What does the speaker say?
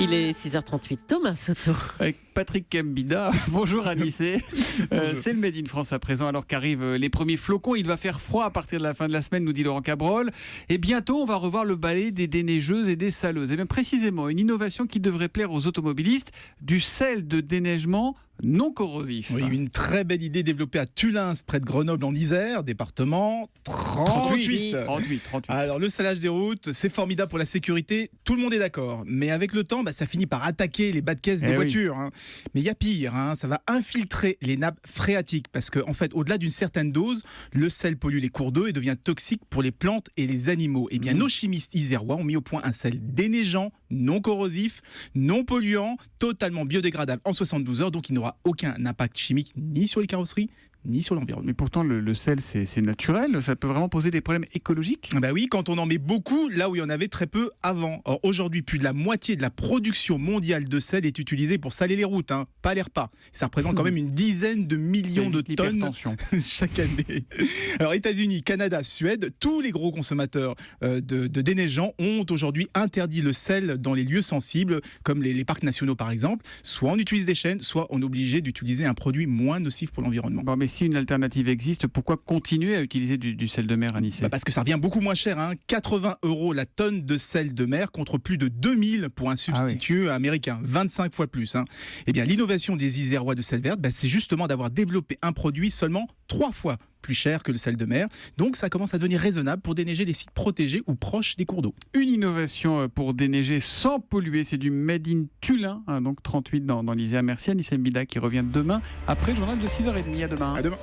Il est 6h38, Thomas Soto. Avec Patrick Kembida. Bonjour Anissé. C'est le Made in France à présent, alors qu'arrivent les premiers flocons. Il va faire froid à partir de la fin de la semaine, nous dit Laurent Cabrol. Et bientôt, on va revoir le balai des déneigeuses et des saleuses. Et bien précisément, une innovation qui devrait plaire aux automobilistes, du sel de déneigement non corrosif. Oui, une très belle idée développée à Thullins, près de Grenoble en Isère, département 38. 38. Alors le salage des routes, c'est formidable pour la sécurité, tout le monde est d'accord. Mais avec le temps, ça finit par attaquer les bas de caisse des voitures. Mais il y a pire, ça va infiltrer les nappes phréatiques. Parce qu'en fait, au-delà d'une certaine dose, le sel pollue les cours d'eau et devient toxique pour les plantes et les animaux. Et bien nos chimistes isérois ont mis au point un sel déneigeant, non corrosif, non polluant, totalement biodégradable en 72 heures. Donc il n'aura aucun impact chimique ni sur les carrosseries, ni sur l'environnement. Mais pourtant, le sel, c'est naturel. Ça peut vraiment poser des problèmes écologiques. Oui, quand on en met beaucoup, là où il y en avait très peu avant. Or, aujourd'hui, plus de la moitié de la production mondiale de sel est utilisée pour saler les routes, pas les repas. Ça représente quand même une dizaine de millions de tonnes chaque année. Alors, États-Unis, Canada, Suède, tous les gros consommateurs de déneigeants ont aujourd'hui interdit le sel dans les lieux sensibles, comme les parcs nationaux par exemple. Soit on utilise des chaînes, soit on est obligé d'utiliser un produit moins nocif pour l'environnement. Bon, mais si une alternative existe, pourquoi continuer à utiliser du sel de mer, Anissé ? Parce que ça revient beaucoup moins cher, 80 € la tonne de sel de mer contre plus de 2000 pour un substitut américain, 25 fois plus. Eh bien, l'innovation des Isérois de sel vert, c'est justement d'avoir développé un produit seulement 3 fois plus cher que le sel de mer. Donc ça commence à devenir raisonnable pour déneiger les sites protégés ou proches des cours d'eau. Une innovation pour déneiger sans polluer, c'est du Made in Thullins, donc 38 dans l'Isère. Merci Anissé Mbida qui revient demain après le journal de 6h30. À demain. À demain.